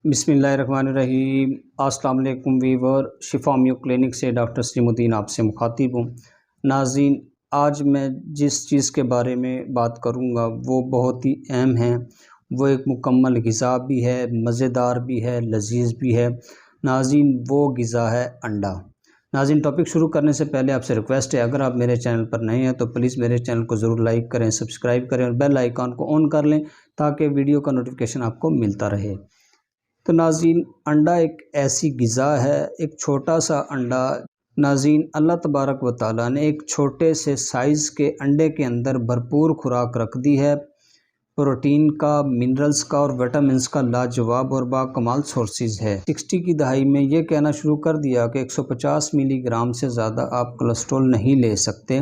बिस्मिल्लाहिर्रहमानिर्रहीम। अस्सलाम वालेकुम वीवर, शिफा मियो क्लिनिक से डॉक्टर सलीमुद्दीन आपसे मुखातिब हूँ। नाज़रीन, आज मैं जिस चीज़ के बारे में बात करूँगा वो बहुत ही अहम है। वो एक मुकम्मल ग़िज़ा भी है, मज़ेदार भी है, लजीज़ भी है। नाज़रीन, वो ग़िज़ा है अंडा। नाज़रीन, टॉपिक शुरू करने से पहले आपसे रिक्वेस्ट है, अगर आप मेरे चैनल पर नए हैं तो प्लीज़ मेरे चैनल को ज़रूर लाइक करें, सब्सक्राइब करें और बेल आइकन को ऑन कर लें ताकि वीडियो का नोटिफिकेशन आपको मिलता रहे। तो नाज़रीन, अंडा एक ऐसी ग़िज़ा है, एक छोटा सा अंडा। नाज़रीन, अल्लाह तबारक व तआला ने एक छोटे से साइज़ के अंडे के अंदर भरपूर खुराक रख दी है। प्रोटीन का, मिनरल्स का और विटामिन्स का लाजवाब और बाकमाल सोर्सेज है। 60 की दहाई में ये कहना शुरू कर दिया कि 150 मिलीग्राम से ज़्यादा आप कोलेस्ट्रॉल नहीं ले सकते।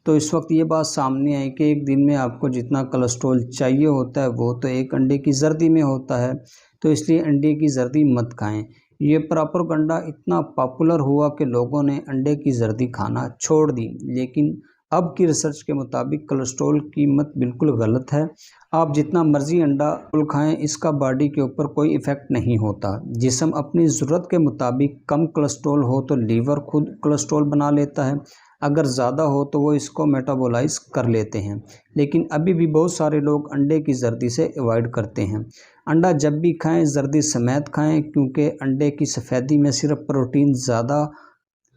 तो इस वक्त ये बात सामने आई कि एक दिन में आपको जितना कोलेस्ट्रॉल चाहिए होता है वो तो एक अंडे की जर्दी में होता है, तो इसलिए अंडे की जर्दी मत खाएं। ये प्रोपेगेंडा इतना पॉपुलर हुआ कि लोगों ने अंडे की जर्दी खाना छोड़ दी, लेकिन अब की रिसर्च के मुताबिक कोलेस्ट्रॉल की कीमत बिल्कुल गलत है। आप जितना मर्ज़ी अंडा खाएं, इसका बॉडी के ऊपर कोई इफ़ेक्ट नहीं होता। जिस्म अपनी ज़रूरत के मुताबिक कम कोलेस्ट्रॉल हो तो लीवर खुद कोलेस्ट्रॉल बना लेता है, अगर ज़्यादा हो तो वो इसको मेटाबोलाइज कर लेते हैं। लेकिन अभी भी बहुत सारे लोग अंडे की जर्दी से अवॉइड करते हैं। अंडा जब भी खाएं जर्दी समेत खाएं, क्योंकि अंडे की सफ़ेदी में सिर्फ प्रोटीन ज़्यादा,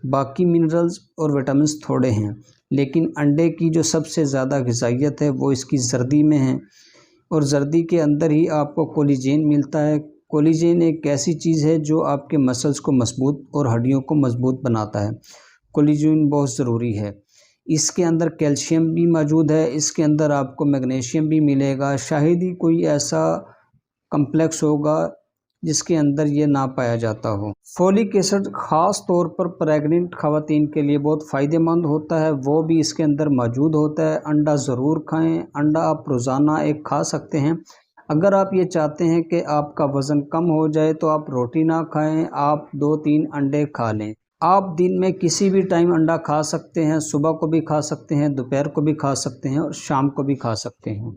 बाकी मिनरल्स और विटामिन्स थोड़े हैं। लेकिन अंडे की जो सबसे ज़्यादा ग़िज़ाइयत है वो इसकी जर्दी में है, और जर्दी के अंदर ही आपको कोलेजन मिलता है। कोलेजन एक ऐसी चीज़ है जो आपके मसल्स को मजबूत और हड्डियों को मजबूत बनाता है। कोलेजन बहुत ज़रूरी है। इसके अंदर कैल्शियम भी मौजूद है, इसके अंदर आपको मैग्नीशियम भी मिलेगा। शायद ही कोई ऐसा कम्प्लेक्स होगा जिसके अंदर ये ना पाया जाता हो। फोलिक एसिड ख़ास तौर पर प्रेग्नेंट ख़वातीन के लिए बहुत फ़ायदेमंद होता है, वो भी इसके अंदर मौजूद होता है। अंडा ज़रूर खाएं। अंडा आप रोज़ाना एक खा सकते हैं। अगर आप ये चाहते हैं कि आपका वज़न कम हो जाए तो आप रोटी ना खाएं, आप 2-3 अंडे खा लें। आप दिन में किसी भी टाइम अंडा खा सकते हैं, सुबह को भी खा सकते हैं, दोपहर को भी खा सकते हैं और शाम को भी खा सकते हैं।